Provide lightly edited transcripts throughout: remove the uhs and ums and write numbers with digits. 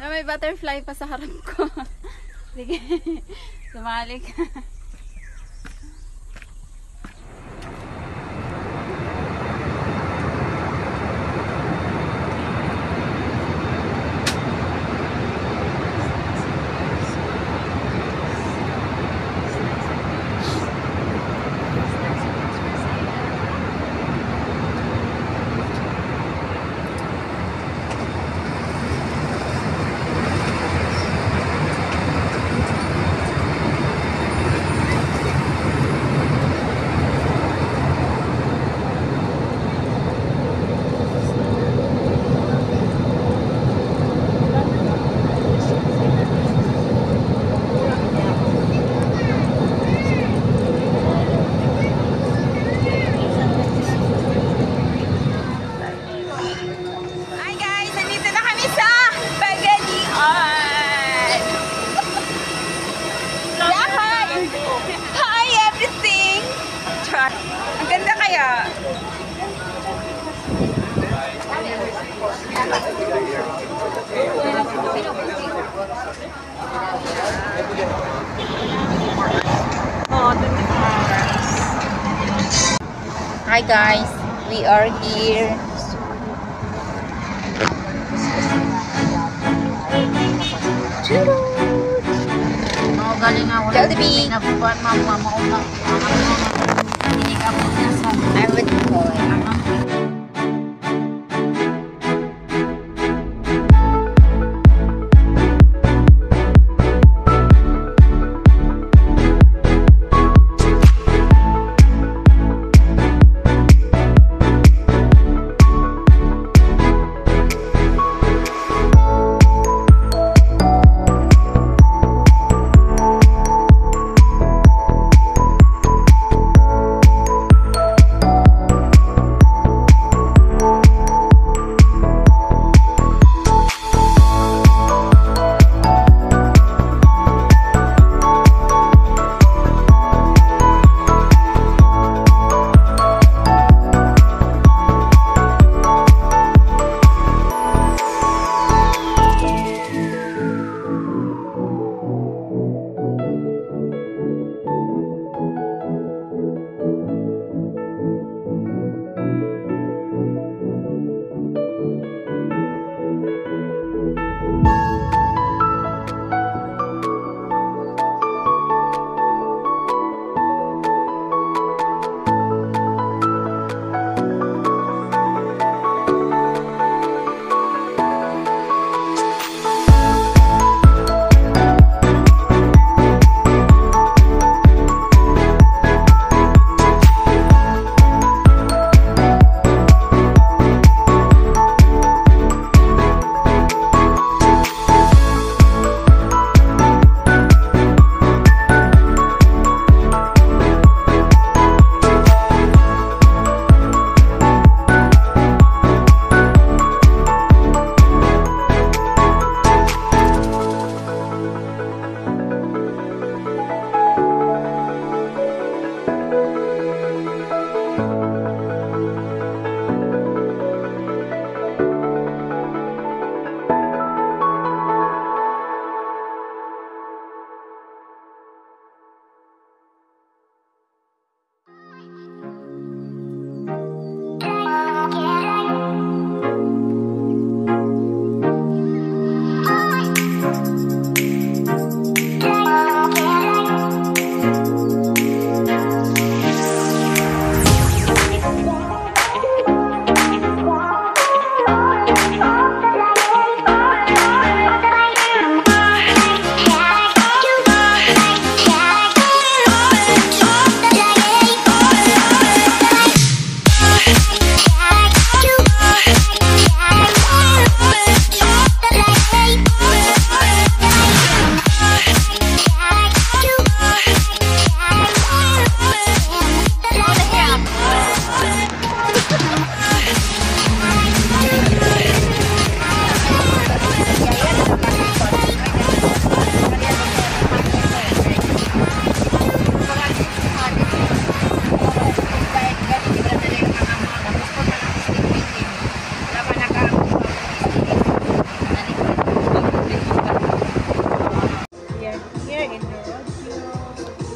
Para may butterfly pa sa harap ko. Sige. Sumali ka. Ang ganda kaya. Hi guys, we are here. Mau galing ako Ciao, Debbie. Nabubuan mama mo na. Hindi ka po na sa I would call it.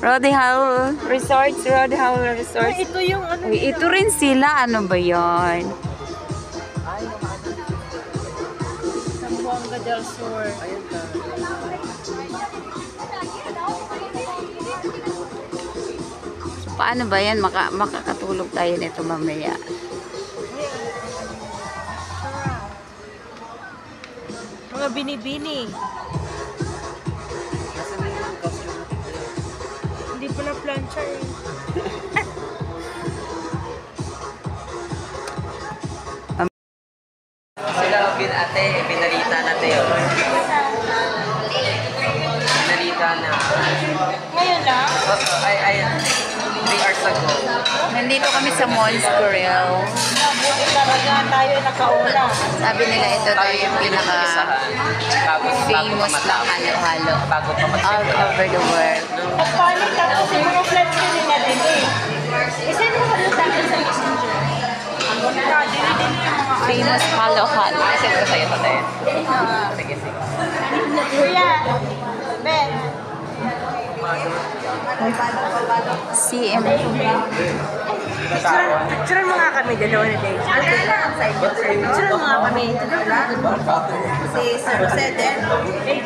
Rodeo Hall Resorts, Rodeo Hall Resorts. Ito yung ano. Uy, ito rin sila. Ano ba yan? Zamboanga del Sur. Paano ba yan? Makakatulog tayo nito mamaya. Mga binibini. Hindi pa na plancha eh. Sila, ate, binalita na tayo. Binalita na. Ngayon lang? Ay, 3 hours ago. Nandito kami sa Mons Grill. Mabuti talaga tayo nakauna. Sabi nila ito daw yung pinaka famous na halo-halo Bago pa all mag-simula. over the world. Pagpalit tapos yung mga flights ko rin natin eh. Isa mo ka doon sa akin sa messenger. Dili-dili yung mga Famous halo-halo. Send ko sa'yo, tatay. Sige, sige. Kuya, Ben. CM. Picturean mo nga kami, dalawa na din. Picturean mo nga kami. Si Sir Jose din.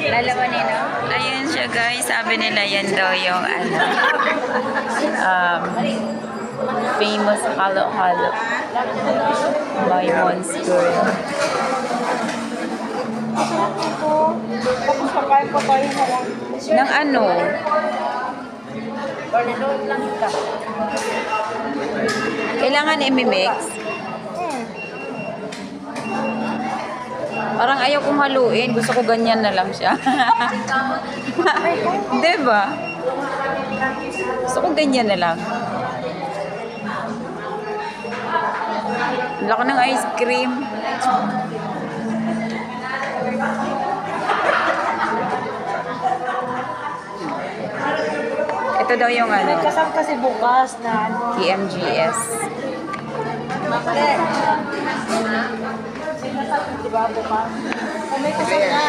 Lalawanin, no? Ayun siya, guys. Sabi nila yan daw yung ano, famous halo-halo by Mons Grill. Tapos kakain pa tayo na lang. Ng ano? Kailangan i-mix. Parang ayaw kong haluin. Gusto ko ganyan na lang siya. Diba? Gusto ko ganyan na lang. Laki ng ice cream. Ito daw yung ano, Kasama kasi bukas na ano. TMGS. Diba bukas? Kami kasi na.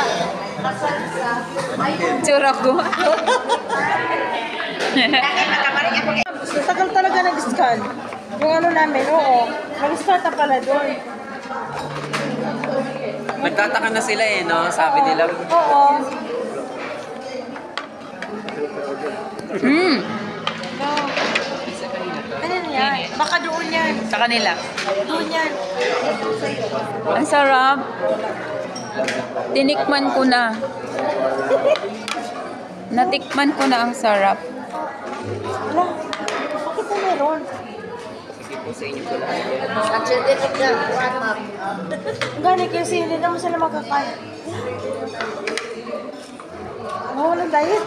Tsura ko. Tagal talaga nag-scan. Yung ano namin, oo. Nag-scan na pala doon. Nagtataka na sila eh, no? Sabi nila. Oo. Hmm. Ano yan? Baka doon yan. Sa kanila. Doon yan. Ang sarap. Tinikman ko na. Natikman ko na ang sarap. Wala. Bakit na meron? Gani kasi hindi naman sila magkakain. Walang diet.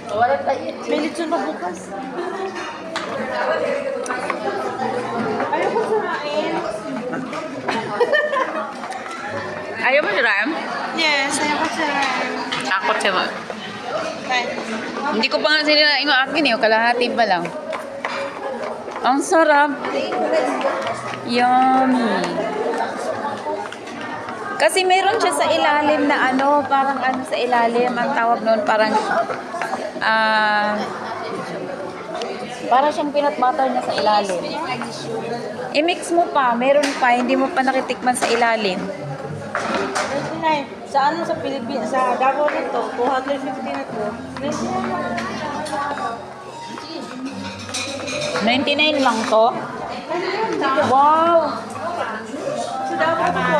Walang diet. May lechon na bukas. Ayoko kumain. Ayaw mo siya, Yes, ayoko kumain. Takot siya mo. Bye. Hindi ko pa nga sila yung akin eh. Kalahati pa lang. Ang sarap. Yummy. Kasi meron siya sa ilalim na ano, parang ano sa ilalim, ang tawag noon, parang, parang siyang peanut butter niya sa ilalim. I-mix mo pa, meron pa, hindi mo pa nakitikman sa ilalim. 99. Sa ano sa Pilipinas, sa Davao nito, 250 na to. 99 lang to? Wow! Sa Davao nito,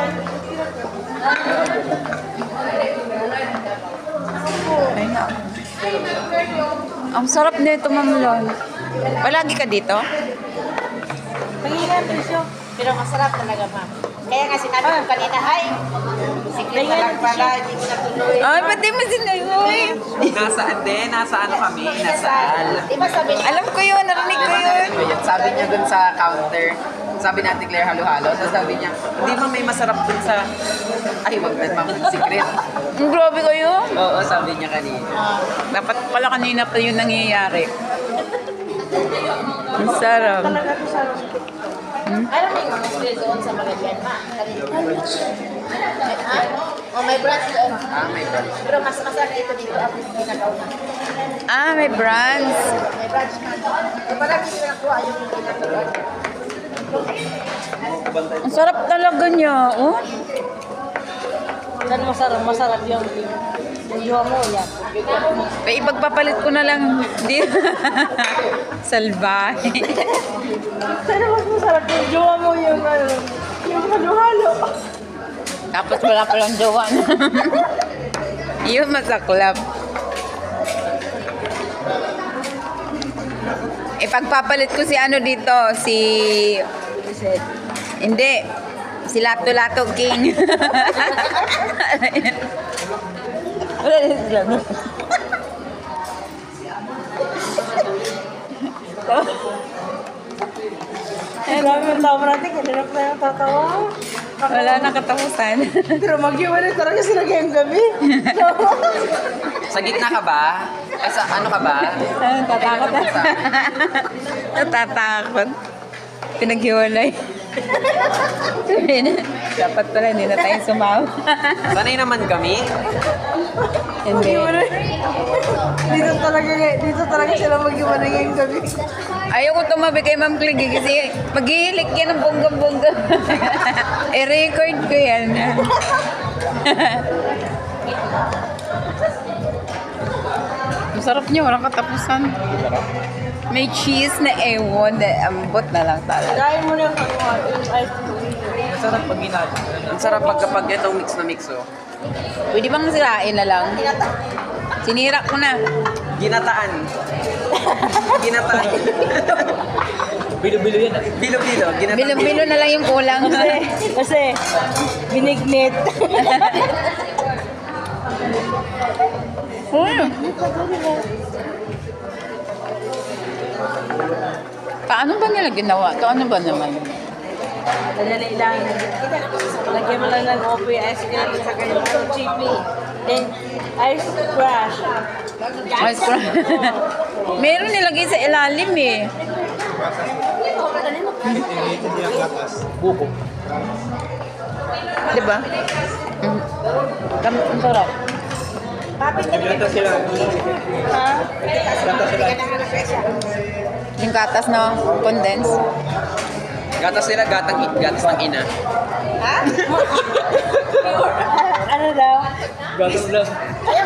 Ayun na. Ang sarap nito, Ma'am Lon. Palagi ka dito? Pangilan presyo. Pero masarap talaga, ma'am. Kaya nga sinabi ko kanina, ay, siklit na lang pala, hindi ko natuloy. Ay, pati mo sinagoy. Nasaan din? Nasa ano kami? Nasaan? Di ba sabi niya, Alam ko yun, narinig ko yun. Sabi niya dun sa counter, sabi natin Claire halo-halo, tapos sabi niya, hindi ba may masarap dun sa, ay wag na ma'am, secret. Ang grabe kayo. Oo, sabi niya kanina. Dapat pala kanina pa yun nangyayari. Ang sarap. Talaga ito sa alam mo yung mga doon sa Magallanes, ma? Ha? Oh, may branch doon. May branch. Pero mas masarap ito dito ang ginagawa. Ah, may brands. May branch ka. So, parang hindi na kuha yung ginagawa. Ang sarap talaga niya, oh. Saan masarap? Masarap yung jowa mo yan. May ipagpapalit ko na lang. Di. Salbahe. Saan mas masarap yung jowa mo yung halo-halo? Tapos wala palang jowa. Yun masaklap. Ipagpapalit ko si ano dito, si... Hindi. Si Lato-Lato King. Wala din sila. Ang dami ng tao natin, kanina pa yung tatawa. Wala nang katapusan. Pero mag-iwalay talaga sila ngayong gabi. Sa gitna ka ba? Ay, sa ano ka ba? Natatakot. Natatakot. Pinaghiwalay. Dapat pala hindi na tayo sumaw. Sanay naman kami. Hindi. Dito talaga sila mag-iwalay ngayong gabi. Ayoko tumabi kay Ma'am Cliggy kasi maghihilik yan ng bongga-bongga. I-record ko yan. Ang sarap niya, walang katapusan. May cheese na ewan, ambot na lang talaga. Dahil mo na yung ice cream. Ang sarap pag kapag itong mix na mix, oh. Pwede bang sirain na lang? Sinira ko na. Ginataan. Ginataan. Bilo-bilo yan. Bilo-bilo. Ginataan. Bilo-bilo na lang yung kulang. Kasi, binignit. Paano ba nila ginawa? Ito ano ba naman? Madali lang. Lagyan mo lang ng OP ice cream at saka yung chippy. Then, ice crush. Ice cream. Meron nilagay sa ilalim eh. Buko. Diba? Ang sarap. Gata sila. Gata sila. Yung gatas no? Condense. Gatas nila, gatas ng ina. Ano daw? Gata lang.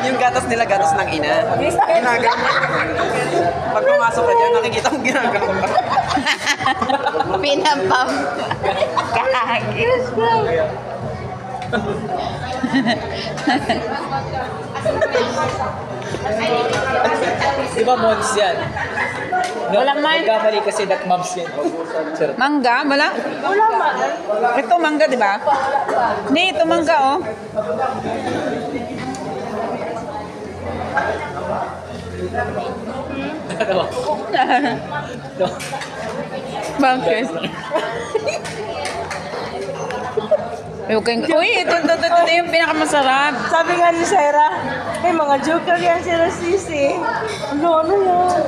Yung gatas nila, gatas ng ina. Ginagawa. Pag pumasok ka dyan, nakikita mong ginagawa. Pinampam. Kakagis. Di ba Mons yan? No, Walang man. nagkamali kasi that moms yan. Sarap. Mangga? Wala? Wala man. Ito mangga, di ba? Hindi, ito mangga, oh. Nakatawa. No. Bakit? Uy, ito yung pinakamasarap. Sabi nga ni Sarah, mga joker yan sila sisi. Ano yan?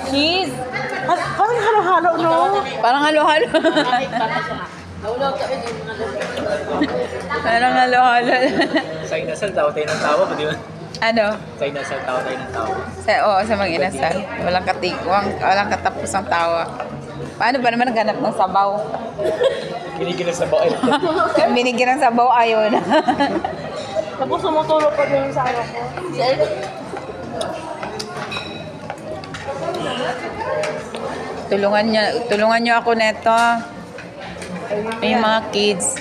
Cheese. Parang halo-halo, no? Parang halo-halo. Parang halo-halo. Sa inasal, tawa tayo ng tawa. Di ba? Ano? Sa inasal, tawa tayo ng tawa. Sa mga inasal. Walang katikwang, walang katapos ang tawa. Paano ba naman naghanap ng sabaw? Kinikilas na ba? Binigyan ng sabaw, ayaw na. Tapos sumutulog pa din sa ano ko. Tulungan niyo ako neto. May mga kids.